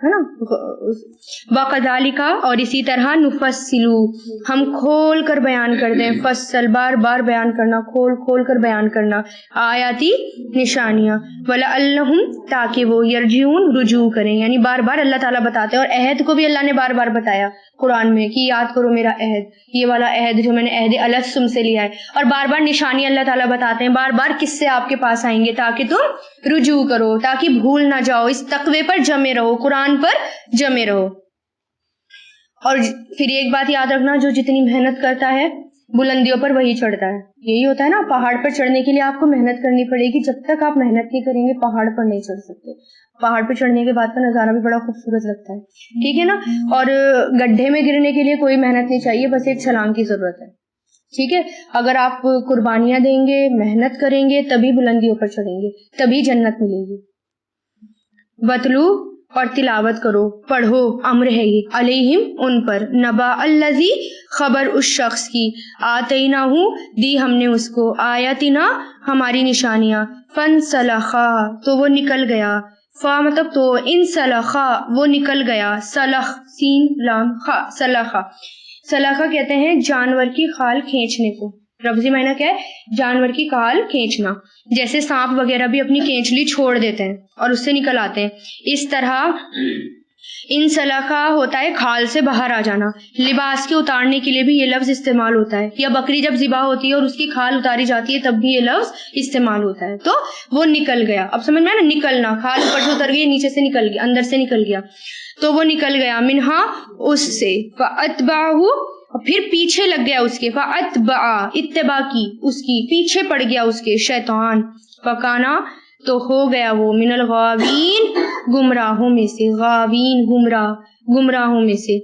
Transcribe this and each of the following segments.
ہے نا. وَقَذَلِكَ اور اسی طرح نُفَصِّلُ ہم کھول کر بیان کرتے ہیں. فصل بار بار بیان کرنا, کھول کھول کر بیان کرنا. آیاتی نشانیاں. وَلَعَلَّهُمْ تاکہ وہ یرجعون رجوع کریں, یعنی بار بار اللہ تعالیٰ بتاتے ہیں. اور عہد کو بھی اللہ نے بار بار بتایا قرآن میں کہ یاد کرو میرا عہد, یہ والا عہد جو میں نے عہد الستم سے لیا ہے. اور بار بار نشانی اللہ تعالیٰ بتاتے ہیں, بار بار کس سے آپ کے پاس آئیں گے تاکہ تم رجوع کرو, تاکہ بھول نہ جاؤ, اس تقوی پر جمے رہو, قرآن پر جمے رہو. اور پھر ایک بات یاد رکھنا, جو جتنی محنت کرتا ہے بلندیوں پر وہی چڑھتا ہے. یہی ہوتا ہے نا, پہاڑ پر چڑھنے کے لیے آپ کو محنت کرنی پڑے گی. جب تک آپ محنت نہیں کریں گے پہاڑ پر نہیں چڑھ سکتے. پہاڑ پہ چڑھنے کے بعد کا نظارہ بھی بڑا خوبصورت لگتا ہے, ٹھیک ہے نا. اور گڈھے میں گرنے کے لیے کوئی محنت نہیں چاہیے, بس ایک چھلانگ کی ضرورت ہے, ٹھیک ہے. اگر آپ قربانیاں دیں گے, محنت کریں گے, تبھی بلندیوں پر چڑھیں گے, تبھی جنت ملے گی. وَاتْلُو اور تلاوت کرو, پڑھو, امر ہے یہ, علیہم ان پر, نبا الذی خبر اس شخص کی, آتیناہ دی ہم نے اس کو, آیاتنا ہماری نشانیاں, فانسلخا تو وہ نکل گیا, فا مطلب تو, انسلخا وہ نکل گیا, سلخ سین لام خا سلخا. سلخا کہتے ہیں جانور کی کھال کھینچنے کو. لفظی معنی کیا ہے؟ جانور کی کھال کھینچنا. جیسے سانپ وغیرہ بھی اپنی کینچلی چھوڑ دیتے ہیں اور اس سے نکل آتے ہیں, اس طرح انسلخا ہوتا ہے کھال سے باہر آ جانا. لباس کے اتارنے کے لیے بھی یہ لفظ استعمال ہوتا ہے, یا بکری جب ذبح ہوتی ہے اور اس کی کھال اتاری جاتی ہے تب بھی یہ لفظ استعمال ہوتا ہے. تو وہ نکل گیا, اب سمجھ میں نا, نکلنا, کھال اوپر سے اتر گئی, نیچے سے نکل گیا, اندر سے نکل گیا, تو وہ نکل گیا, منہا اس سے, فاتبعہ پھر پیچھے لگ گیا اس کے, فاتبع اتباع کی اس کی, پیچھے پڑ گیا اس کے شیطان, فکانا تو ہو گیا وہ, من الغاوین گمراہوں میں سے, غاوین گمراہوں میں سے.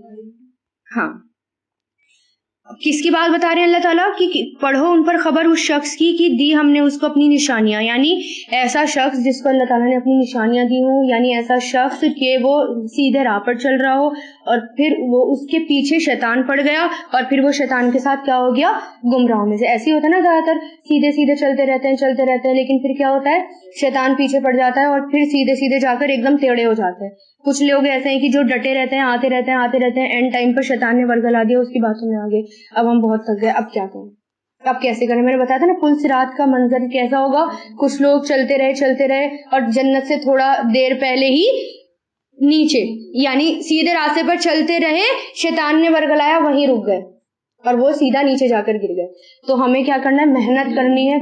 ہاں, کس کی بات بتا رہے ہیں اللہ تعالیٰ کہ پڑھو ان پر خبر اس شخص کی کہ دی ہم نے اس کو اپنی نشانیاں, یعنی ایسا شخص جس کو اللہ تعالیٰ نے اپنی نشانیاں دی ہوں, یعنی ایسا شخص کہ وہ سیدھے راہ پر چل رہا ہو اور پھر وہ اس کے پیچھے شیطان پڑ گیا اور پھر وہ شیطان کے ساتھ کیا ہو گیا, گمراہوں میں سے. ایسے ہی ہوتا ہے نا, زیادہ تر سیدھے سیدھے چلتے رہتے ہیں لیکن پھر کیا ہوتا ہے, شیطان پیچھے پڑ جاتا ہے اور پھر سیدھے سیدھے جا کر ایک دم ٹیڑھے ہو جاتے ہیں. کچھ لوگ ایسے ہیں کہ جو ڈٹے رہتے ہیں, آتے رہتے ہیں, اینڈ ٹائم پر شیطان نے ورگلا دیا اس کی باتوں میں آگے, اب ہم بہت تھک گئے, اب کیا کریں, اب کیسے کریں. میں نے بتایا تھا نا پل صراط کا منظر کیسا ہوگا, کچھ لوگ چلتے رہے اور جنت سے تھوڑا دیر پہلے ہی نیچے, یعنی سیدھے راستے پر چلتے رہے, شیطان نے ورگلایا, وہیں رک گئے اور وہ سیدھا نیچے جا کر گر گئے. تو ہمیں کیا کرنا ہے, محنت کرنی ہے,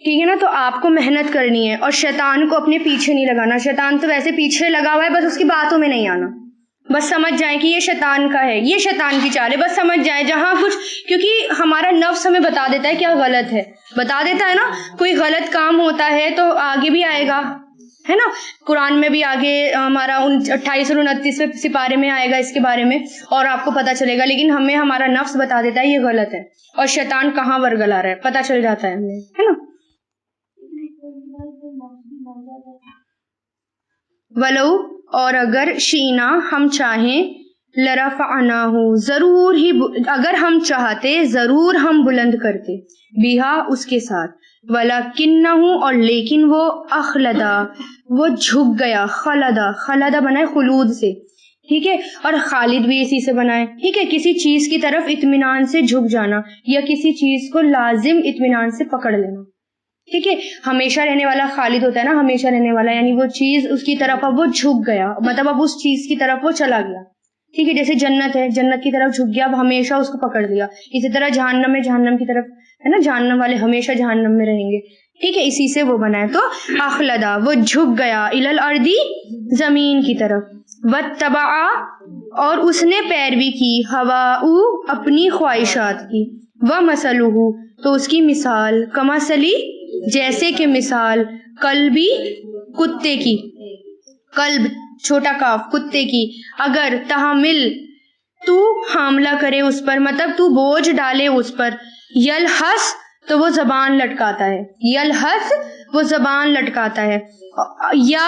ٹھیک ہے نا. تو آپ کو محنت کرنی ہے اور شیطان کو اپنے پیچھے نہیں لگانا. شیطان تو ویسے پیچھے لگا ہوا ہے, بس اس کی باتوں میں نہیں آنا. بس سمجھ جائیں کہ یہ شیطان کا ہے, یہ شیطان کی چال ہے, بس سمجھ جائیں. جہاں کچھ, کیونکہ ہمارا نفس ہمیں بتا دیتا ہے کیا غلط ہے, بتا دیتا ہے نا. کوئی غلط کام ہوتا ہے تو آگے بھی آئے گا, ہے نا. قرآن میں بھی آگے ہمارا 28 اور 29 سپارے میں آئے گا اس کے بارے میں, اور آپ کو پتا چلے گا. لیکن ہمیں ہمارا نفس بتا دیتا ہے یہ غلط ہے, اور شیطان کہاں ورگلا رہا ہے پتا چل جاتا ہے ہمیں, ہے نا. ولو اور اگر شینا ہم چاہیں, لرفعناہ ضرور ہی, اگر ہم چاہتے ضرور ہم بلند کرتے, بیہا اس کے ساتھ, ولکنہ اور لیکن وہ, اخلدا وہ جھک گیا, خلدا بنائے خلود سے, ٹھیک ہے, اور خالد بھی اسی سے بنائے, ٹھیک ہے. کسی چیز کی طرف اطمینان سے جھک جانا, یا کسی چیز کو لازم اطمینان سے پکڑ لینا, ٹھیک ہے. ہمیشہ رہنے والا خالد ہوتا ہے نا, ہمیشہ رہنے والا, یعنی وہ چیز اس کی طرف اب وہ جھک گیا, مطلب اب اس چیز کی طرف وہ چلا گیا, ٹھیک ہے. جیسے جنت ہے, جنت کی طرف جھک گیا, اب ہمیشہ اس کو پکڑ لیا. اسی طرح جہنم ہے, جہنم کی طرف, ہے نا, جہنم والے ہمیشہ جہنم میں رہیں گے, ٹھیک ہے. اسی سے وہ بنا ہے. تو اخلدا وہ جھک گیا, الی الارض زمین کی طرف, واتبع اور اس نے پیروی کی, ہواؤ اپنی خواہشات کی, ومثلہ تو اس کی مثال, کمثلی جیسے کہ مثال, کلبی کتے کی, کلب چھوٹا کاف کتے کی, اگر تحمل تو حاملہ کرے اس پر, مطلب تو بوجھ ڈالے اس پر, یلحس تو وہ زبان لٹکاتا ہے, یلحس وہ زبان لٹکاتا ہے, یا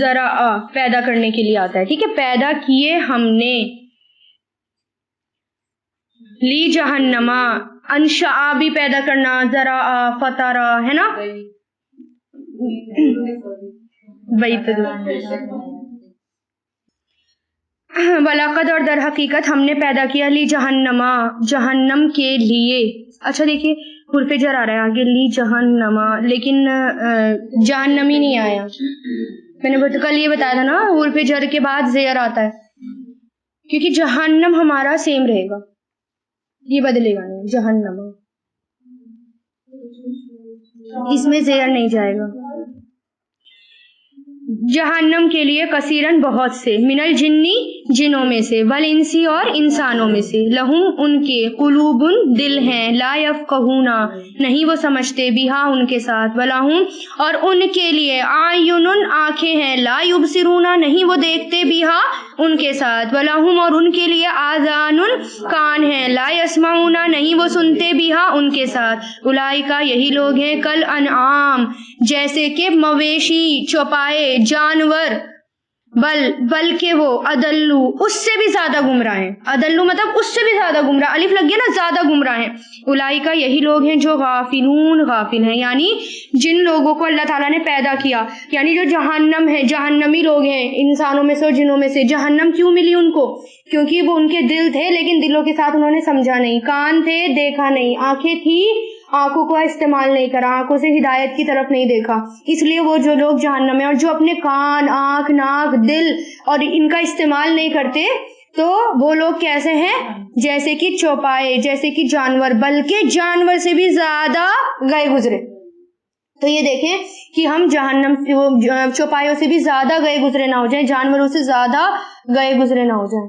ذرا پیدا کرنے کے لیے آتا ہے، ٹھیک ہے، پیدا کیے ہم نے، لی جہنما، انشاء بھی پیدا کرنا، ذرا فطرا ہے نا، وَلَقَدْ اور در حقیقت ہم نے پیدا کیا لی جہنما، جہنم کے لیے. اچھا دیکھیے حرف جر آ رہا ہے آگے لی جہنما، لیکن جہنمی نہیں آیا. میں نے کل یہ بتایا تھا نا حرف جر کے بعد زیر آتا ہے، کیونکہ جہنم ہمارا سیم رہے گا، یہ بدلے گا نہیں. جہنما اس میں زیر نہیں جائے گا. جہنم کے لیے کثیرن بہت سے، من الجنی جنوں میں سے، والانسی اور انسانوں میں سے، لہم ان کے، قلوب دل ہیں، لا یفقہون نہیں وہ سمجھتے، بہا ان کے ساتھ، ولاہم اور ان کے لیے، اعین آنکھیں ہیں، لا یبصرون نہیں وہ دیکھتے، بہا ان کے ساتھ، ولاہم اور ان کے لیے، آذان کان ہیں، لا یسمعون نہیں وہ سنتے، بہا ان کے ساتھ، اولئک یہی لوگ ہیں، کل انعام جیسے کہ مویشی، چوپائے، جانور، بلکہ وہ ادلو اس سے بھی زیادہ گمراہ ہیں. ادلو مطلب اس سے بھی زیادہ گمراہ، الف لگ گیا نا، زیادہ گمراہ ہیں. اولئک یہی لوگ ہیں جو غافلون غافل ہیں، یعنی جن لوگوں کو اللہ تعالیٰ نے پیدا کیا، یعنی جو جہنم ہے، جہنمی لوگ ہیں، انسانوں میں سے اور جنوں میں سے. جہنم کیوں ملی ان کو؟ کیونکہ وہ ان کے دل تھے لیکن دلوں کے ساتھ انہوں نے سمجھا نہیں، کان تھے دیکھا نہیں، آنکھیں تھی آنکھوں کا استعمال نہیں کرا، آنکھوں سے ہدایت کی طرف نہیں دیکھا، اس لیے وہ جو لوگ جہنم میں، اور جو اپنے کان، آنکھ، ناک، دل اور ان کا استعمال نہیں کرتے تو وہ لوگ کیسے ہیں؟ جیسے کہ چوپائے، جیسے کہ جانور، بلکہ جانور سے بھی زیادہ گئے گزرے. تو یہ دیکھیں کہ ہم جہنم چوپایوں سے بھی زیادہ گئے گزرے نہ ہو جائیں، جانوروں سے زیادہ گئے گزرے نہ ہو جائیں.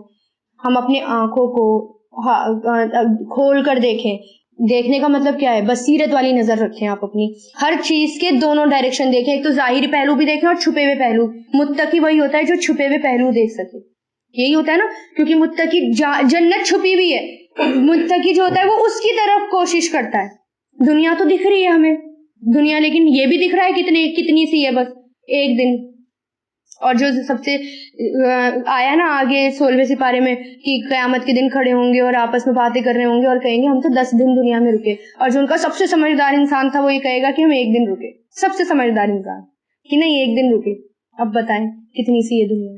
ہم اپنے آنکھوں کو کھول کر دیکھیں. دیکھنے کا مطلب کیا ہے؟ بصیرت والی نظر رکھیں، آپ اپنی ہر چیز کے دونوں ڈائریکشن دیکھیں، ایک تو ظاہری پہلو بھی دیکھیں اور چھپے ہوئے پہلو. متقی وہی ہوتا ہے جو چھپے ہوئے پہلو دیکھ سکے، یہی ہوتا ہے نا، کیونکہ متقی جنت چھپی ہوئی ہے، متقی جو ہوتا ہے وہ اس کی طرف کوشش کرتا ہے. دنیا تو دکھ رہی ہے ہمیں دنیا، لیکن یہ بھی دکھ رہا ہے کتنی سی ہے، بس ایک دن. اور جو سب سے آیا نا آگے 16ویں سپارے میں کہ قیامت کے دن کھڑے ہوں گے اور آپس میں باتیں کر رہے ہوں گے اور کہیں گے ہم تو 10 دن دنیا میں رکے، اور جو ان کا سب سے سمجھدار انسان تھا وہ یہ کہے گا کہ ہم ایک دن رکے. سب سے سمجھدار انسان کہ نہیں ایک دن رکے. اب بتائیں کتنی سی ہے دنیا.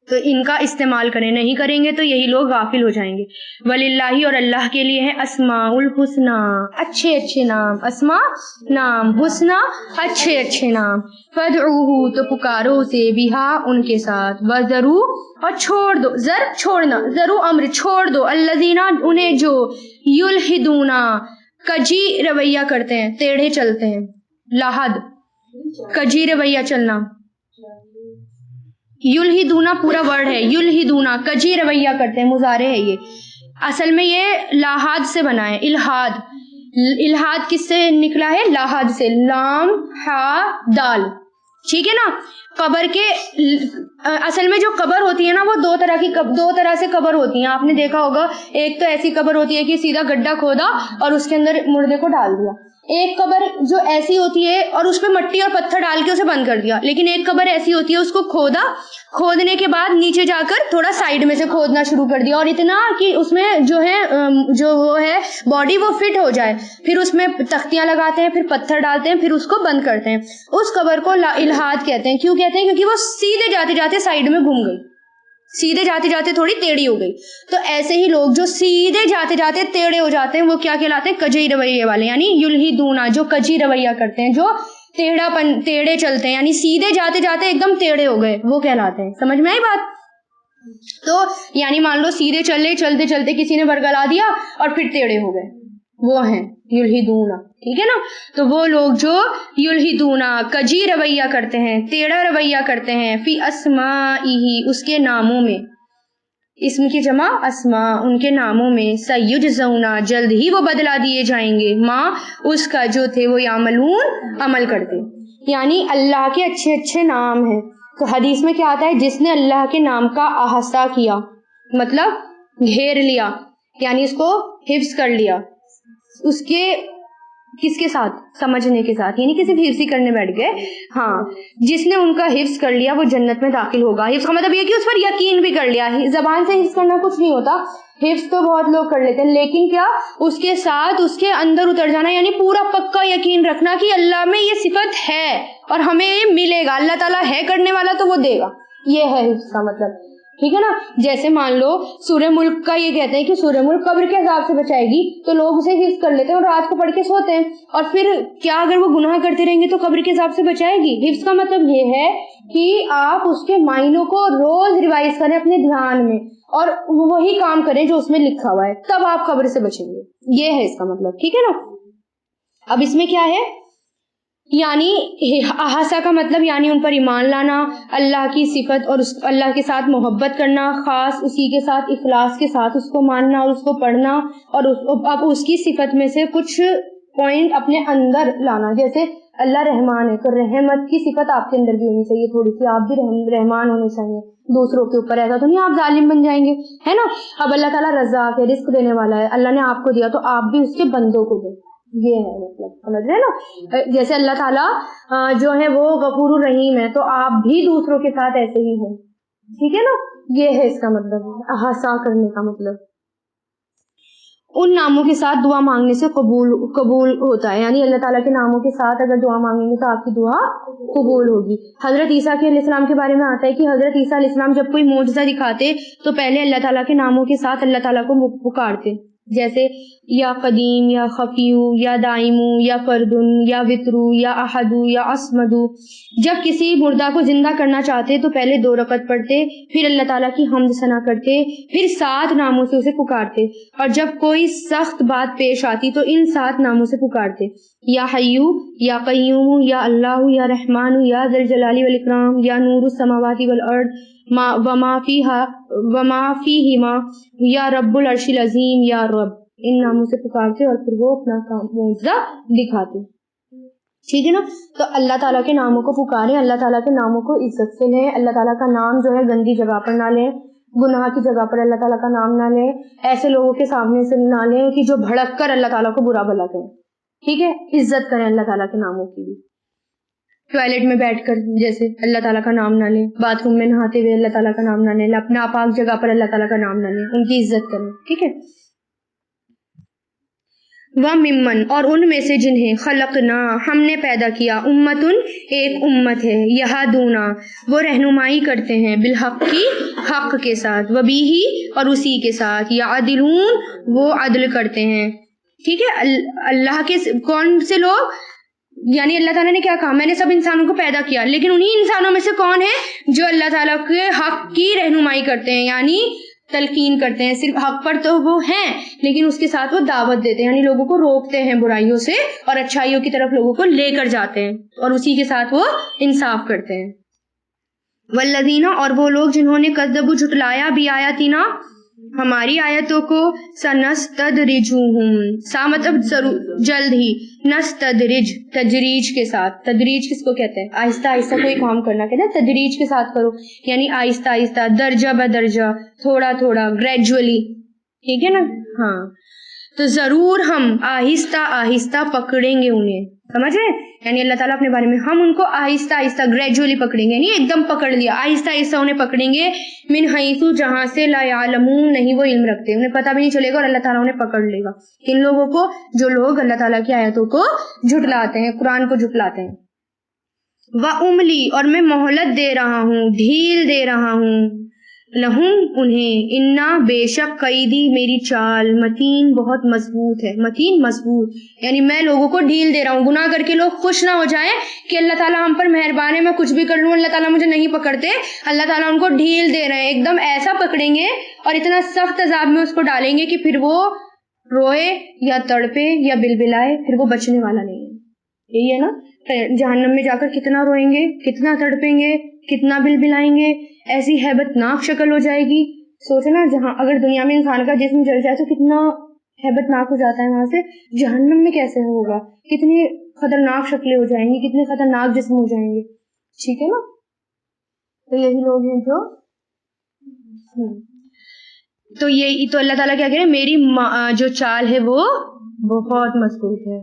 تو ان کا استعمال کریں، نہیں کریں گے تو یہی لوگ غافل ہو جائیں گے. وللہ اور اللہ کے لیے ہے اسماء الحسنی اچھے اچھے نام، اسماء نام، حسنی اچھے اچھے نام. فدعوہ تو پکارو اسے، بہا ان کے ساتھ، وذرو اور چھوڑ دو، زر چھوڑنا، ذرو امر چھوڑ دو، الذین انہیں جو یلحدون کجی رویہ کرتے ہیں، ٹیڑھے چلتے ہیں. لحد کجی رویہ چلنا، یلحدون پورا ورڈ ہے، یلحدون کجی رویہ کرتے ہیں، مضارع ہے یہ. اصل میں یہ لاحاد سے بنا ہے، الحاد. الحاد کس سے نکلا ہے؟ لاحاد سے، لام ہا دال، ٹھیک ہے نا. قبر کے اصل میں جو قبر ہوتی ہے نا وہ دو طرح سے قبر ہوتی ہیں. آپ نے دیکھا ہوگا، ایک تو ایسی قبر ہوتی ہے کہ سیدھا گڈھا کھودا اور اس کے اندر مردے کو ڈال دیا. ایک قبر جو ایسی ہوتی ہے اور اس پہ مٹی اور پتھر ڈال کے اسے بند کر دیا. لیکن ایک قبر ایسی ہوتی ہے اس کو کھودا، کھودنے کے بعد نیچے جا کر تھوڑا سائیڈ میں سے کھودنا شروع کر دیا، اور اتنا کہ اس میں جو وہ ہے باڈی وہ فٹ ہو جائے. پھر اس میں تختیاں لگاتے ہیں، پھر پتھر ڈالتے ہیں، پھر اس کو بند کرتے ہیں. اس قبر کو الحاد کہتے ہیں. کیوں کہتے ہیں؟ کیونکہ وہ سیدھے جاتے جاتے سائیڈ میں گھوم گئی، سیدھے جاتے جاتے تھوڑی ٹیڑھی ہو گئی. تو ایسے ہی لوگ جو سیدھے جاتے جاتے ٹیڑھے ہو جاتے ہیں وہ کیا کہلاتے ہیں؟ کجی رویے والے، یعنی یلحدون جو کجی رویہ کرتے ہیں، جو ٹیڑھے چلتے ہیں، یعنی سیدھے جاتے جاتے ایک دم ٹیڑھے ہو گئے، وہ کہلاتے ہیں. سمجھ میں آئی بات؟ تو یعنی مان لو سیدھے چلتے چلتے کسی نے ورگلا دیا اور پھر ٹیڑھے ہو گئے، وہ ہیں یلحدون، ٹھیک ہے نا. تو وہ لوگ جو یلحدون کجی رویہ کرتے ہیں، ٹیڑھا رویہ کرتے ہیں، فی اسمائہ اس کے ناموں میں، اسم کی جمع اسماء، ان کے ناموں میں، سیجزون جلد ہی وہ بدلا دیے جائیں گے، ماں اس کا جو تھے وہ یعملون عمل کرتے. یعنی اللہ کے اچھے اچھے نام ہیں. تو حدیث میں کیا آتا ہے؟ جس نے اللہ کے نام کا احاطہ کیا، مطلب گھیر لیا، یعنی اس کو حفظ کر لیا، اس کے کس کے ساتھ؟ سمجھنے کے ساتھ، یعنی کہ صرف حفظ ہی کرنے بیٹھ گئے. ہاں، جس نے ان کا حفظ کر لیا وہ جنت میں داخل ہوگا. حفظ کا مطلب یہ کہ اس پر یقین بھی کر لیا. زبان سے حفظ کرنا کچھ نہیں ہوتا، حفظ تو بہت لوگ کر لیتے ہیں، لیکن کیا اس کے ساتھ اس کے اندر اتر جانا، یعنی پورا پکا یقین رکھنا کہ اللہ میں یہ صفت ہے اور ہمیں یہ ملے گا، اللہ تعالیٰ ہے کرنے والا تو وہ دے گا. یہ ہے حفظ کا مطلب. ٹھیک ہے نا. جیسے مان لو سورہ ملک کا یہ کہتے ہیں کہ سورہ ملک قبر کے عذاب سے بچائے گی، تو لوگ اسے حفظ کر لیتے ہیں اور رات کو پڑھ کے سوتے ہیں. اور پھر کیا اگر وہ گناہ کرتے رہیں گے تو قبر کے عذاب سے بچائے گی؟ حفظ کا مطلب یہ ہے کہ آپ اس کے معنوں کو روز ریوائز کریں اپنے دھیان میں اور وہی کام کریں جو اس میں لکھا ہوا ہے، تب آپ قبر سے بچیں گے. یہ ہے اس کا مطلب. ٹھیک ہے نا. اب اس میں کیا ہے، یعنی احاسا کا مطلب یعنی ان پر ایمان لانا، اللہ کی صفت اور اللہ کے ساتھ محبت کرنا، خاص اسی کے ساتھ اخلاص کے ساتھ اس کو ماننا اور اس کو پڑھنا، اور اب اس کی صفت میں سے کچھ پوائنٹ اپنے اندر لانا. جیسے اللہ رحمان ہے تو رحمت کی صفت آپ کے اندر بھی ہونی چاہیے تھوڑی سی، آپ بھی رحمان ہونے چاہیے دوسروں کے اوپر. ایسا تو نہیں آپ ظالم بن جائیں گے، ہے نا. اب اللہ تعالیٰ رزاق ہے، رزق دینے والا ہے، اللہ نے آپ کو دیا تو آپ بھی اس کے بندوں کو دیں. یہ ہے مطلب، سمجھ رہے نا. جیسے اللہ تعالیٰ جو ہے وہ غفور الرحیم ہے تو آپ بھی دوسروں کے ساتھ ایسے ہی ہوں. ٹھیک ہے نا. یہ ہے اس کا مطلب، احاطہ کرنے کا مطلب. ان ناموں کے ساتھ دعا مانگنے سے قبول ہوتا ہے، یعنی اللہ تعالیٰ کے ناموں کے ساتھ اگر دعا مانگیں گے تو آپ کی دعا قبول ہوگی. حضرت عیسیٰ علیہ السلام کے بارے میں آتا ہے کہ حضرت عیسیٰ علیہ السلام جب کوئی معجزہ دکھاتے تو پہلے اللہ تعالیٰ کے ناموں کے ساتھ اللہ تعالیٰ کو پکارتے، جیسے یا قدیم یا خفیو یا دائمو یا فردن یا وطرو یا احدو یا اسمدو. جب کسی مردہ کو زندہ کرنا چاہتے تو پہلے 2 رکعت پڑھتے، پھر اللہ تعالیٰ کی حمد ثنا کرتے، پھر 7 ناموں سے اسے پکارتے، اور جب کوئی سخت بات پیش آتی تو ان 7 ناموں سے پکارتے، یا حیو یا قیوم یا اللہ یا رحمان یا ذی الجلال والاکرام یا نور السماوات والارض وما فیہما یا رب العرش العظیم یا رب. ان ناموں سے پکارتے اور پھر وہ اپنا معجزہ دکھاتے. ٹھیک ہے نا. تو اللہ تعالیٰ کے ناموں کو پکاریں، اللہ تعالیٰ کے ناموں کو عزت سے لیں. اللہ تعالیٰ کا نام جو ہے گندی جگہ پر نہ لیں، گناہ کی جگہ پر اللہ تعالیٰ کا نام نہ لیں، ایسے لوگوں کے سامنے سے نہ لیں کہ جو بھڑک کر اللہ تعالیٰ کو برا بھلا کہیں. ٹھیک ہے. عزت کریں اللہ تعالیٰ کے ناموں کی بھی. ٹوائلٹ میں بیٹھ کر جیسے اللہ تعالیٰ کا نام نہ لیں، باتھ روم میں نہاتے ہوئے اللہ تعالیٰ کا نام نہ لیں، اپنا ناپاک جگہ پر اللہ تعالیٰ کا نام نہ لیں، ان کی عزت کریں. ٹھیک ہے. وَمِمَّن اور ان میں سے جنہیں خلقنا ہم نے پیدا کیا، امتن ایک امت ہے، یہدونا وہ رہنمائی کرتے ہیں، بالحق کی حق کے ساتھ، وبیہی اور اسی کے ساتھ، یعدلون وہ عدل کرتے ہیں. ٹھیک ہے. اللہ کے کون سے لوگ، یعنی اللہ تعالیٰ نے کیا کہا، میں نے سب انسانوں کو پیدا کیا، لیکن انہی انسانوں میں سے کون ہے جو اللہ تعالیٰ کے حق کی رہنمائی کرتے ہیں، یعنی تلقین کرتے ہیں. صرف حق پر تو وہ ہیں لیکن اس کے ساتھ وہ دعوت دیتے ہیں، یعنی لوگوں کو روکتے ہیں برائیوں سے اور اچھائیوں کی طرف لوگوں کو لے کر جاتے ہیں، اور اسی کے ساتھ وہ انصاف کرتے ہیں. والذین اور وہ لوگ جنہوں نے کذبوا جھٹلایا بآیاتنا ہماری آیتوں کو، سنستدرجہم سا مطلب جلد ہی، نستدرج تدریج کے ساتھ. تدریج کس کو کہتے ہیں؟ آہستہ آہستہ کوئی کام کرنا کہتے ہیں تدریج کے ساتھ کرو، یعنی آہستہ آہستہ، درجہ بدرجہ، تھوڑا تھوڑا، گریجولی. ٹھیک ہے نا. ہاں. تو ضرور ہم آہستہ آہستہ پکڑیں گے انہیں. سمجھ رہے ہیں؟ یعنی اللہ تعالیٰ اپنے بارے میں ہم ان کو آہستہ آہستہ گریجولی پکڑیں گے، یعنی ایک دم پکڑ لیا، آہستہ آہستہ انہیں پکڑیں گے. من حیث جہاں سے لا یعلمون نہیں وہ علم رکھتے، انہیں پتہ بھی نہیں چلے گا اور اللہ تعالیٰ انہیں پکڑ لے گا. ان لوگوں کو جو لوگ اللہ تعالیٰ کی آیتوں کو جھٹلاتے ہیں، قرآن کو جھٹلاتے ہیں. وَأُمْلِي اور میں مہلت دے رہا ہوں، ڈھیل دے رہا ہوں، لہم انہیں، انا بے شک قیدی میری چال، متین بہت مضبوط ہے. متین مضبوط، یعنی میں لوگوں کو ڈھیل دے رہا ہوں. گناہ کر کے لوگ خوش نہ ہو جائیں کہ اللہ تعالیٰ ہم پر مہربان ہے، میں کچھ بھی کر لوں اللہ تعالیٰ مجھے نہیں پکڑتے. اللہ تعالیٰ ان کو ڈھیل دے رہے ہیں، ایک دم ایسا پکڑیں گے اور اتنا سخت عذاب میں اس کو ڈالیں گے کہ پھر وہ روئے یا تڑپے یا بلبلائے، پھر وہ بچنے والا نہیں ہے. یہی ہے نا. جہنم میں جا کر کتنا روئیں گے، کتنا تڑپیں گے، کتنا بلبلائیں گے، ایسی ہیبت ناک شکل ہو جائے گی. سوچنا جہاں اگر دنیا میں انسان کا جسم جل جائے تو کتنا ہیبت ناک ہو جاتا ہے، وہاں سے جہنم میں کیسے ہوگا، کتنی خطرناک شکلیں ہو جائیں گی، کتنے خطرناک جسم ہو جائیں گے. ٹھیک ہے نا. تو یہی لوگ ہیں جو تو یہ تو اللہ تعالیٰ کیا کہہ رہے ہیں، میری جو چال ہے وہ بہت مضبوط ہے.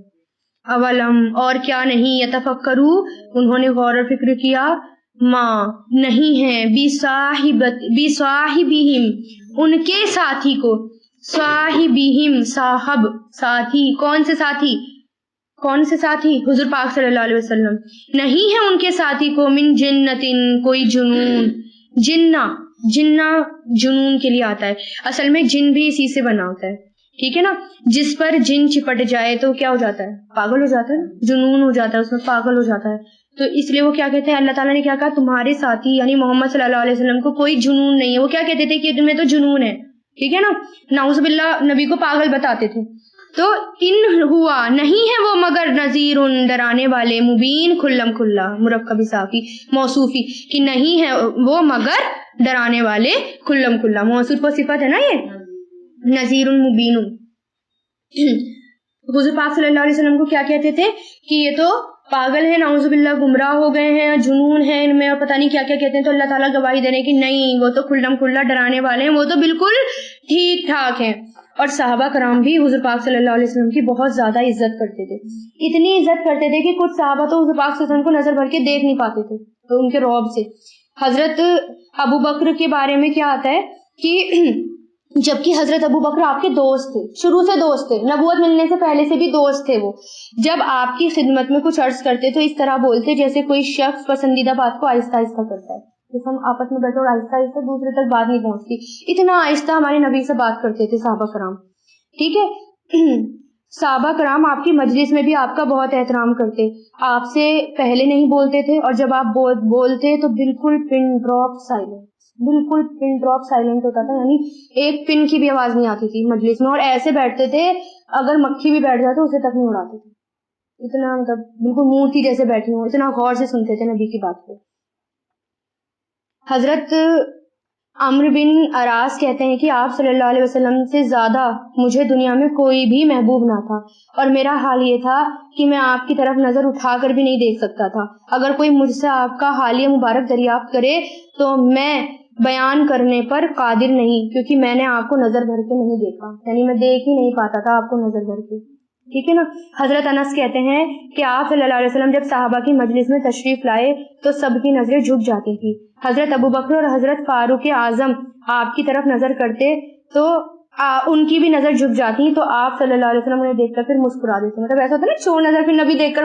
اولم اور کیا نہیں، یتفکروا انہوں نے غور و فکر کیا، ماں نہیں ہے، بصاحبہم ان کے ساتھی کو، صاحبہم صاحب ساتھی، کون سے ساتھی؟ کون سے ساتھی؟ حضور پاک صلی اللہ علیہ وسلم، نہیں ہے ان کے ساتھی کو، من جنتن کوئی جنون، جنہ جنون کے لیے آتا ہے، اصل میں جن بھی اسی سے بنا ہوتا ہے، ٹھیک ہے نا، جس پر جن چپٹ جائے تو کیا ہو جاتا ہے؟ پاگل ہو جاتا ہے، جنون ہو جاتا ہے، اس میں پاگل ہو جاتا ہے، تو اس لیے وہ کیا کہتے ہیں، اللہ تعالیٰ نے کیا کہا، تمہارے ساتھی یعنی محمد صلی اللہ علیہ وسلم کو کوئی جنون نہیں ہے، وہ کیا کہتے تھے کہ تمہیں تو جنون ہے، ٹھیک ہے نا، نعوذ باللہ نبی کو پاگل بتاتے تھے، تو ان ہوا نہیں ہے وہ مگر نذیر ڈرانے والے، مبین کھلم کھلا، مرکب اضافی موصوفی کہ نہیں ہے وہ مگر ڈرانے والے کھلم کھلا، موصوف و صفت ہے نا یہ، نذیر مبین۔ حضور پاک صلی اللہ علیہ وسلم کو کیا کہتے تھے کہ یہ تو پاگل ہے، نعوذ باللہ گمراہ ہو گئے ہیں، جنون ہے ان میں، اور پتہ نہیں کیا کیا کہتے ہیں، تو اللہ تعالیٰ گواہی دے رہے ہیں کہ نہیں، وہ تو کھلم کھلا ڈرانے والے ہیں، وہ تو بالکل ٹھیک ٹھاک ہیں۔ اور صحابہ کرام بھی حضور پاک صلی اللہ علیہ وسلم کی بہت زیادہ عزت کرتے تھے، اتنی عزت کرتے تھے کہ کچھ صحابہ تو حضور پاک صلی اللہ علیہ وسلم کو نظر بھر کے دیکھ نہیں پاتے تھے تو ان کے رعب سے۔ حضرت ابو بکر کے بارے میں کیا آتا ہے کہ جبکہ حضرت ابو بکر آپ کے دوست تھے، شروع سے دوست تھے، نبوت ملنے سے پہلے سے بھی دوست تھے، وہ جب آپ کی خدمت میں کچھ عرض کرتے تو اس طرح بولتے جیسے کوئی شخص پسندیدہ بات کو آہستہ آہستہ کرتا ہے، جیسے ہم آپس میں بیٹھے اور آہستہ آہستہ دوسرے تک بات نہیں پہنچتی، اتنا آہستہ ہمارے نبی سے بات کرتے تھے صحابہ کرام، ٹھیک ہے۔ صحابہ کرام آپ کی مجلس میں بھی آپ کا بہت احترام کرتے، آپ سے پہلے نہیں بولتے تھے، اور جب آپ بولتے تو بالکل پن ڈراپ سائلنٹ، بالکل پن ڈراپ سائلنٹ ہوتا تھا، یعنی ایک پن کی بھی آواز نہیں آتی تھی مجلس میں، اور ایسے بیٹھتے تھے اگر مکھی بھی بیٹھ جاتے اسے تک نہیں اڑاتے تھے، اتنا مطلب بالکل مورتی جیسے بیٹھی ہوں، اتنا غور سے سنتے تھے نبی کی بات کو۔ حضرت عمرو بن عراس کہتے ہیں کہ آپ صلی اللہ علیہ وسلم سے زیادہ مجھے دنیا میں کوئی بھی محبوب نہ تھا، اور میرا حال یہ تھا کہ میں آپ کی طرف نظر اٹھا کر بھی نہیں دیکھ سکتا تھا، اگر کوئی مجھ سے آپ کا حالیہ مبارک دریافت کرے تو میں بیان کرنے پر قادر نہیں، کیونکہ میں نے آپ کو نظر بھر کے نہیں دیکھا، یعنی میں دیکھ ہی نہیں پاتا تھا آپ کو نظر بھر کے، ٹھیک ہے نا۔ حضرت انس کہتے ہیں کہ آپ صلی اللہ علیہ وسلم جب صحابہ کی مجلس میں تشریف لائے تو سب کی نظریں جھک جاتی تھی، حضرت ابو بکر اور حضرت فاروق اعظم آپ کی طرف نظر کرتے تو ان کی بھی نظر جھک جاتی، تو آپ صلی اللہ علیہ وسلم انہیں دیکھ کر پھر مسکرا دیتے، مطلب ایسا ہوتا نا چور نظر پھر نبی دیکھ کر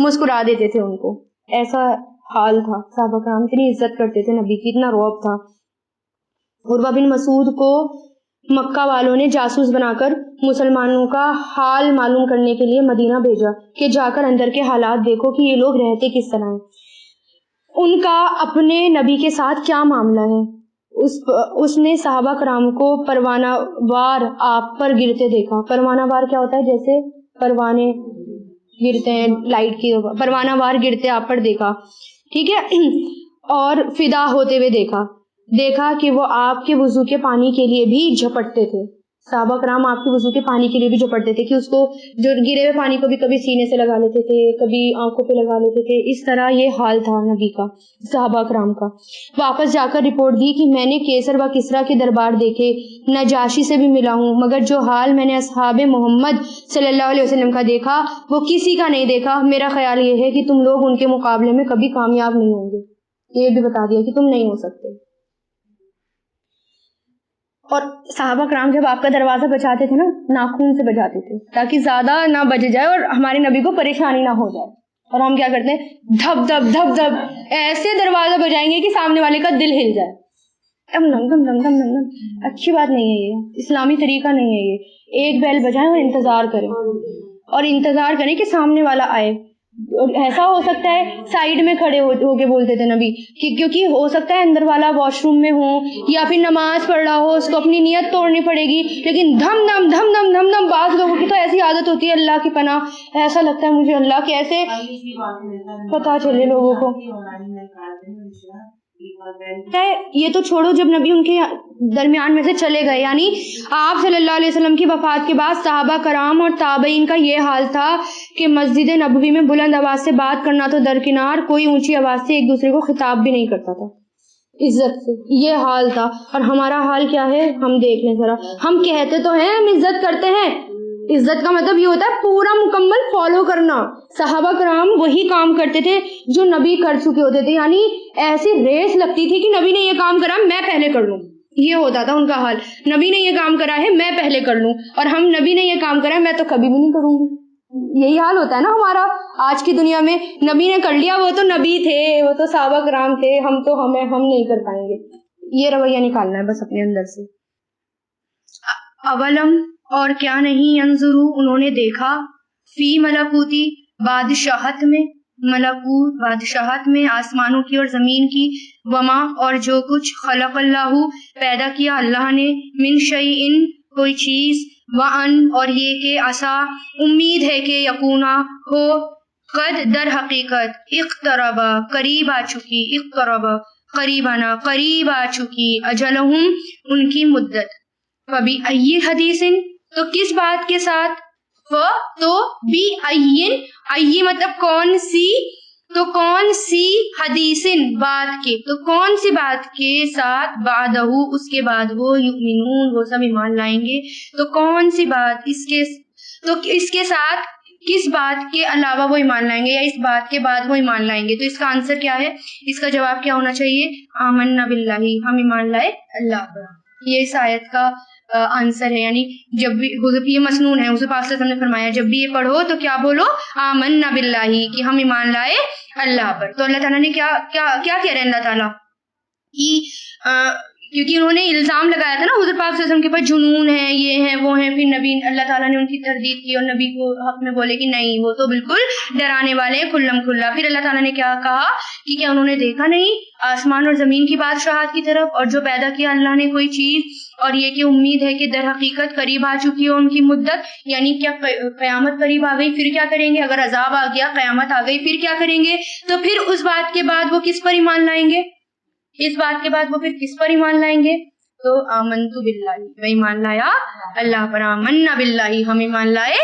مسکرا دیتے تھے ان کو، ایسا حال تھا صحابہ کرام، اتنی عزت کرتے تھے نبی کی، اتنا رعب تھا۔ عروہ بن مسعود کو مکہ والوں نے جاسوس بنا کر مسلمانوں کا حال معلوم کرنے کے لیے مدینہ بھیجا کہ جا کر اندر کے حالات دیکھو کہ یہ لوگ رہتے کس طرح ہیں، ان کا اپنے نبی کے ساتھ کیا معاملہ ہے۔ اس نے صحابہ کرام کو پروانہ وار آپ پر گرتے دیکھا، پروانہ وار کیا ہوتا ہے، جیسے پروانے گرتے ہیں لائٹ کی، پروانہ وار گرتے آپ پر دیکھا، ٹھیک ہے، اور فدا ہوتے ہوئے دیکھا کہ وہ آپ کے وضو کے پانی کے لیے بھی جھپٹتے تھے، صحابہ کرام آپ کے وضو کے پانی کے لیے بھی جھپٹتے تھے کہ اس کو جو گرے ہوئے پانی کو بھی کبھی سینے سے لگا لیتے تھے، کبھی آنکھوں پہ لگا لیتے تھے، اس طرح یہ حال تھا نبی کا، صحابہ کرام کا۔ واپس جا کر رپورٹ دی کہ میں نے کیسر و کسریٰ کے دربار دیکھے، نجاشی سے بھی ملا ہوں، مگر جو حال میں نے اصحاب محمد صلی اللہ علیہ وسلم کا دیکھا وہ کسی کا نہیں دیکھا، میرا خیال یہ ہے کہ تم لوگ ان کے مقابلے میں کبھی کامیاب نہیں ہوں گے، یہ بھی بتا دیا کہ تم نہیں ہو سکتے۔ اور صحابہ کرام جب آپ کا دروازہ بجاتے تھے نا، ناخون سے بجاتے تھے تاکہ زیادہ نہ بج جائے اور ہمارے نبی کو پریشانی نہ ہو جائے، اور ہم کیا کرتے ہیں، دھب دھب دھب دھب ایسے دروازہ بجائیں گے کہ سامنے والے کا دل ہل جائے، دم دم دم دم دم دم، اچھی بات نہیں ہے، یہ اسلامی طریقہ نہیں ہے، یہ ایک بیل بجائیں اور انتظار کریں کہ سامنے والا آئے۔ ایسا ہو سکتا ہے سائیڈ میں کھڑے ہو کے بولتے تھے نبی، کیونکہ ہو سکتا ہے اندر والا واش روم میں ہو یا پھر نماز پڑھ رہا ہو، اس کو اپنی نیت توڑنی پڑے گی، لیکن دھم دم دھم دم دھم دم، بعض لوگوں کی تو ایسی عادت ہوتی ہے، اللہ کی پناہ، ایسا لگتا ہے مجھے اللہ کیسے پتا چلے لوگوں کو۔ یہ تو چھوڑو، جب نبی ان کے درمیان میں سے چلے گئے، یعنی آپ صلی اللہ علیہ وسلم کی وفات کے بعد صحابہ کرام اور تابعین کا یہ حال تھا کہ مسجد نبوی میں بلند آواز سے بات کرنا تو درکنار، کوئی اونچی آواز سے ایک دوسرے کو خطاب بھی نہیں کرتا تھا عزت سے، یہ حال تھا۔ اور ہمارا حال کیا ہے، ہم دیکھ لیں ذرا، ہم کہتے تو ہیں ہم عزت کرتے ہیں، عزت کا مطلب یہ ہوتا ہے پورا مکمل فالو کرنا. صحابہ کرام وہی کام کرتے تھے جو نبی کر چکے ہوتے تھے, یعنی ایسی ریس لگتی تھی کہ نبی نے یہ کام کرا میں پہلے کر لوں, یہ ہوتا تھا ان کا حال. نبی نے یہ کام کرا ہے میں پہلے کر لوں, اور ہم نبی نے یہ کام کرا ہے میں تو کبھی بھی نہیں کروں گی. یہی حال ہوتا ہے نا ہمارا آج کی دنیا میں. نبی نے کر لیا, وہ تو نبی تھے, وہ تو صحابہ کرام تھے, ہم نہیں کر پائیں گے. یہ رویہ نکالنا ہے بس اپنے اندر سے. اولم اور کیا نہیں, ینظرو انہوں نے دیکھا, فی ملکوتی بادشاہت میں, ملکوت بادشاہت میں آسمانوں کی اور زمین کی, وما اور جو کچھ, خلق اللہ پیدا کیا اللہ نے, من شیئن کوئی چیز, وان اور یہ کہ عسا امید ہے کہ یکونا ہو, قد در حقیقت, اقتربا قریب آ چکی, اقتربا قریبانا قریب آ چکی, اجلہم ان کی مدت, فبی ای حدیث تو کس بات کے ساتھ, تو بی این, ای مطلب کون سی, تو کون سی, حدیثن بات کے, تو کون سی بات کے ساتھ, بعدہ اس کے بعد, وہ یؤمنون وہ سب ایمان لائیں گے. تو کون سی بات اس کے ساتھ, کس بات کے علاوہ وہ ایمان لائیں گے, یا اس بات کے بعد وہ ایمان لائیں گے. تو اس کا آنسر کیا ہے, اس کا جواب کیا ہونا چاہیے, آمنا باللہ, ہم ایمان لائے اللہ پر. یہ اس آیت کا آنسر ہے. یعنی جب بھی حضور, یہ مسنون ہے, حضور پاک صلی اللہ علیہ وسلم نے فرمایا جب بھی یہ پڑھو تو کیا بولو, آمنا باللہ, کہ ہم ایمان لائے اللہ پر. تو اللہ تعالیٰ نے کیا کہہ رہے ہیں اللہ تعالیٰ کہ کیونکہ انہوں نے الزام لگایا تھا نا حضور پاک صلی اللہ علیہ وسلم کے پاس جنون ہے, یہ ہیں وہ ہیں, پھر نبی اللہ تعالیٰ نے ان کی تردید کی اور نبی کو حق میں بولے کہ نہیں وہ تو بالکل ڈرانے والے ہیں کھلم کھلا. پھر اللہ تعالیٰ نے کیا کہا کہ کیا انہوں نے دیکھا نہیں آسمان اور زمین کی بادشاہت کی طرف, اور جو پیدا کیا اللہ نے کوئی چیز, اور یہ کہ امید ہے کہ در حقیقت قریب آ چکی ہو ان کی مدت, یعنی کیا قیامت قریب آ گئی پھر کیا کریں گے, اگر عذاب آ گیا قیامت آ گئی پھر کیا کریں گے. تو پھر اس بات کے بعد وہ کس پر ایمان لائیں گے, اس بات کے بعد وہ پھر کس پر ایمان لائیں گے, تو آمنتو باللہ, میں ایمان لایا اللہ پر, آمنا باللہ, ہم ایمان لائے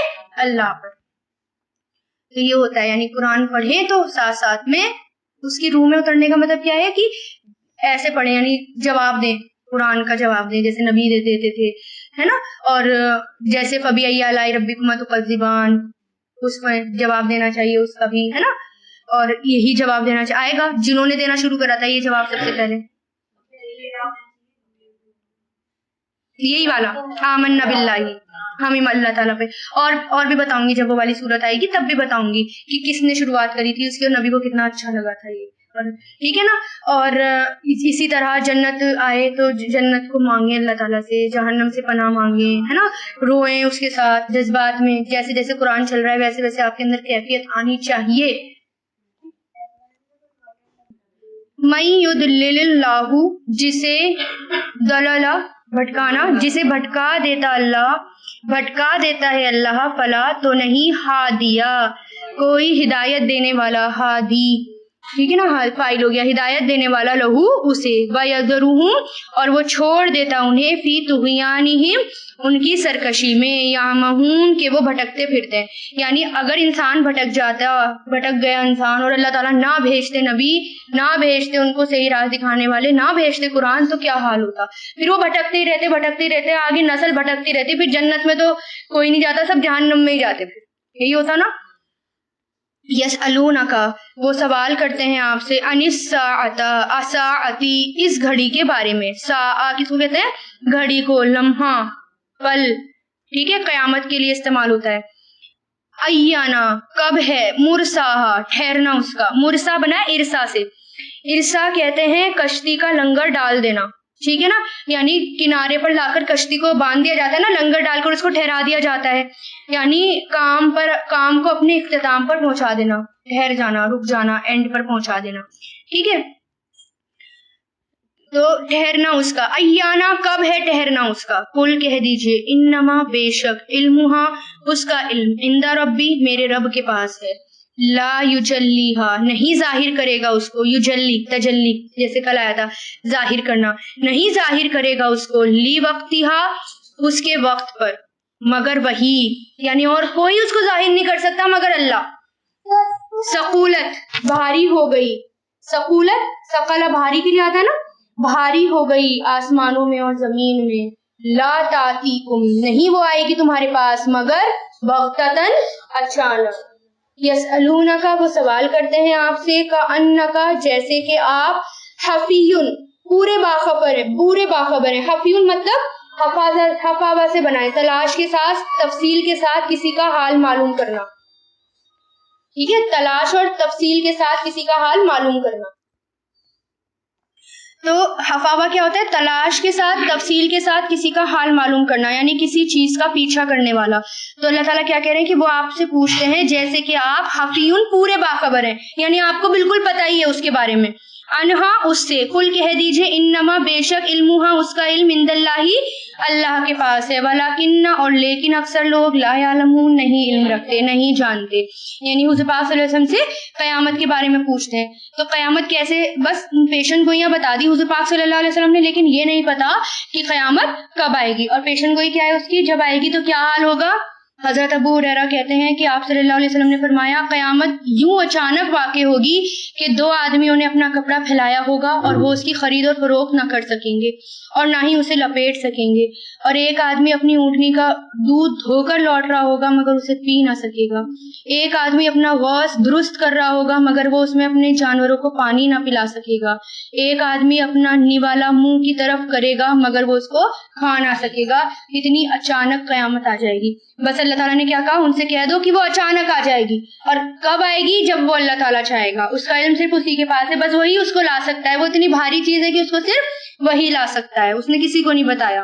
اللہ پر. تو یہ ہوتا ہے, یعنی قرآن پڑھیں تو ساتھ ساتھ میں اس کی روح میں اترنے کا مطلب کیا ہے کہ ایسے پڑھیں, یعنی جواب دیں, قرآن کا جواب دیں جیسے نبی دیتے تھے, ہے نا. اور جیسے فبی ای آلاء ربکما تکذبان, اس میں جواب دینا چاہیے اس کا بھی, ہے نا. اور یہی جواب دینا آئے گا جنہوں نے دینا شروع کرا تھا یہ جواب سب سے پہلے, یہی والا آمنا باللہ, ہم اللہ تعالیٰ پہ. اور بھی بتاؤں گی جب وہ والی صورت آئے گی تب بھی بتاؤں گی کہ کس نے شروعات کری تھی اس کی, اور نبی کو کتنا اچھا لگا تھا یہ, ٹھیک ہے نا. اور اسی طرح جنت آئے تو جنت کو مانگیں اللہ تعالیٰ سے, جہنم سے پناہ مانگیں, ہے نا, روئیں اس کے ساتھ جذبات میں, جیسے جیسے قرآن چل رہا ہے ویسے ویسے آپ کے اندر کیفیت آنی چاہیے. من یضلل اللہ, جسے دلالہ بھٹکانا, جسے بھٹکا دیتا اللہ, بھٹکا دیتا ہے اللہ, فلا تو نہیں, ہادیا کوئی ہدایت دینے والا, ہادی ٹھیک ہے نا, فائل ہو گیا, ہدایت دینے والا, لہو اسے, وَيَذَرُهُمْ اور وہ چھوڑ دیتا انہیں, فی طغیانہم ان کی سرکشی میں, یعمہون کہ وہ بھٹکتے پھرتے ہیں. یعنی اگر انسان بھٹک گیا انسان, اور اللہ تعالیٰ نہ بھیجتے نبی, نہ بھیجتے ان کو صحیح راہ دکھانے والے, نہ بھیجتے قرآن, تو کیا حال ہوتا. پھر وہ بھٹکتے ہی رہتے, آگے نسل بھٹکتی رہتی, پھر جنت میں تو کوئی نہیں جاتا, سب جہنم میں ہی جاتے, پھر یہی ہوتا نا. یسألونک وہ سوال کرتے ہیں آپ سے, عن الساعۃ الساعتی اس گھڑی کے بارے میں, ساعہ کس کو کہتے ہیں, گھڑی کو, لمحہ, پل, ٹھیک ہے, قیامت کے لیے استعمال ہوتا ہے. ایانا کب ہے, مرساہا ٹھہرنا اس کا, مرسا بنا ہے ارسا سے, ارسا کہتے ہیں کشتی کا لنگر ڈال دینا, ٹھیک ہے نا, یعنی کنارے پر لا کر کشتی کو باندھ دیا جاتا ہے نا, لنگر ڈال کر اس کو ٹھہرا دیا جاتا ہے, یعنی کام کو اپنے اختتام پر پہنچا دینا, ٹھہر جانا, رک جانا, اینڈ پر پہنچا دینا, ٹھیک ہے. تو ٹھہرنا اس کا, ایانا کب ہے ٹھہرنا اس کا, قل کہہ دیجئے, انما بے شک, علمہا اس کا علم, عند ربی میرے رب کے پاس ہے, لا یجلیہا نہیں ظاہر کرے گا اس کو, یجلی تجلی جیسے کل آیا تھا ظاہر کرنا, نہیں ظاہر کرے گا اس کو, لی وقتہا اس کے وقت پر, مگر وہی, یعنی اور کوئی اس کو ظاہر نہیں کر سکتا مگر اللہ. ثقولت بھاری ہو گئی, ثقولت ثقل بھاری کے لیے آتا ہے نا, بھاری ہو گئی آسمانوں میں اور زمین میں, لا تاتیکم نہیں وہ آئے گی تمہارے پاس مگر بغتتن اچانک. یسألونک وہ سوال کرتے ہیں آپ سے کأنک جیسے کہ آپ حفیٌ پورے باخبر ہیں. حفیٌ مطلب حفاظہ سے بنائے تلاش کے ساتھ تفصیل کے ساتھ کسی کا حال معلوم کرنا. ٹھیک ہے تلاش اور تفصیل کے ساتھ کسی کا حال معلوم کرنا. تو حفاظہ کیا ہوتا ہے تلاش کے ساتھ تفصیل کے ساتھ کسی کا حال معلوم کرنا یعنی کسی چیز کا پیچھا کرنے والا. تو اللہ تعالیٰ کیا کہہ رہے ہیں کہ وہ آپ سے پوچھتے ہیں جیسے کہ آپ حفیٌ پورے باخبر ہیں یعنی آپ کو بالکل پتہ ہی ہے اس کے بارے میں. انہا اس سے قل کہہ دیجئے انما بے شک علمہا اس کا علم عند اللہ اللہ کے پاس ہے ولیکن اور لیکن اکثر لوگ لا یعلمون نہیں علم رکھتے نہیں جانتے. یعنی حضور پاک صلی اللہ علیہ وسلم سے قیامت کے بارے میں پوچھتے ہیں تو قیامت کیسے بس پیشن گوئیاں بتا دی حضور پاک صلی اللہ علیہ وسلم نے لیکن یہ نہیں پتا کہ قیامت کب آئے گی اور پیشن گوئی کیا ہے اس کی جب آئے گی تو کیا حال ہوگا. حضرت ابو ہریرہ کہتے ہیں کہ آپ صلی اللہ علیہ وسلم نے فرمایا قیامت یوں اچانک واقع ہوگی کہ دو آدمیوں نے اپنا کپڑا پھیلایا ہوگا اور وہ اس کی خرید اور فروخت نہ کر سکیں گے اور نہ ہی اسے لپیٹ سکیں گے اور ایک آدمی اپنی اونٹنی کا دودھ دھو کر لوٹ رہا ہوگا مگر اسے پی نہ سکے گا. ایک آدمی اپنا غوث درست کر رہا ہوگا مگر وہ اس میں اپنے جانوروں کو پانی نہ پلا سکے گا. ایک آدمی اپنا نیوالا منہ کی طرف کرے گا مگر وہ اس کو کھا نہ سکے گا. اتنی اچانک قیامت آ جائے گی. بس اللہ تعالیٰ نے کیا کہا ان سے کہہ دو کہ وہ اچانک آ جائے گی اور کب آئے گی جب وہ اللہ تعالیٰ چاہے گا. اس کا علم صرف اسی کے پاس ہے بس وہی اس کو لا سکتا ہے. وہ اتنی بھاری چیز ہے کہ اس کو صرف وہی لا سکتا ہے اس نے کسی کو نہیں بتایا.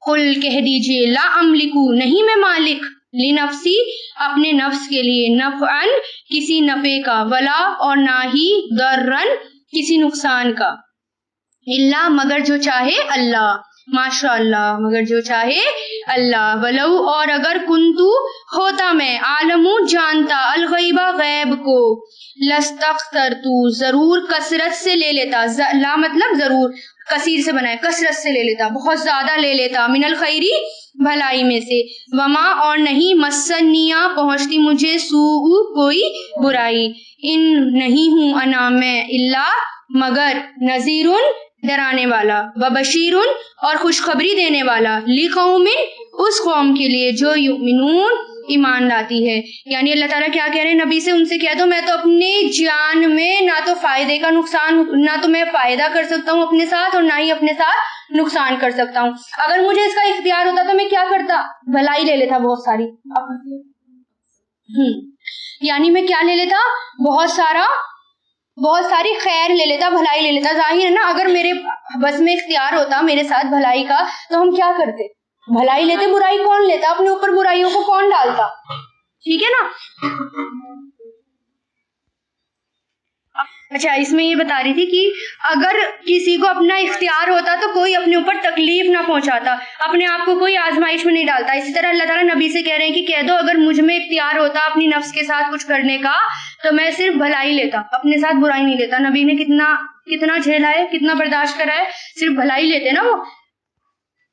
قل کہہ دیجئے لا املکو نہیں میں مالک لنفسی اپنے نفس کے لیے نفعن کسی نفع کا ولا اور نہ ہی ضررن کسی نقصان کا الا مگر جو چاہے اللہ. ماشاء اللہ مگر جو چاہے اللہ. ولو اور اگر کنتو ہوتا میں عالمو جانتا الغیبہ غیب کو لستکثرتو ضرور کثرت سے لے لیتا. لا مطلب ضرور کثیر سے بنائے کثرت سے لے لیتا بہت زیادہ لے لیتا من الخیری بھلائی میں سے. وما اور نہیں مسنیا پہنچتی مجھے سوء کوئی برائی ان نہیں ہوں انا میں اللہ مگر نذیرن ڈرانے والا وبشیرن اور خوشخبری دینے والا لقوم اس قوم کے لیے جو یؤمنون ایمان لاتی ہے. یعنی اللہ تعالیٰ کیا کہہ رہے ہیں نبی سے ان سے کہہ دو میں تو اپنی جان میں نہ تو فائدے کا نقصان نہ تو میں فائدہ کر سکتا ہوں اپنے ساتھ اور نہ ہی اپنے ساتھ نقصان کر سکتا ہوں. اگر مجھے اس کا اختیار ہوتا تو میں کیا کرتا بھلائی لے لیتا بہت ساری. یعنی میں کیا لے لیتا بہت ساری خیر لے لیتا بھلائی لے لیتا. ظاہر ہے نا اگر میرے بس میں اختیار ہوتا میرے ساتھ بھلائی کا تو ہم کیا کرتے بھلائی لیتے. برائی کون لیتا اپنے اوپر برائیوں کو کون ڈالتا. ٹھیک ہے نا. اچھا اس میں یہ بتا رہی تھی کہ اگر کسی کو اپنا اختیار ہوتا تو کوئی اپنے اوپر تکلیف نہ پہنچاتا اپنے آپ کو کوئی آزمائش میں نہیں ڈالتا. اسی طرح اللہ تعالیٰ نبی سے کہہ رہے ہیں کہ کہہ دو اگر مجھ میں اختیار ہوتا اپنی نفس کے ساتھ کچھ کرنے کا تو میں صرف بھلائی لیتا اپنے ساتھ برائی نہیں لیتا. نبی نے کتنا جھیلا ہے کتنا برداشت کرا ہے صرف بھلائی لیتے نا وہ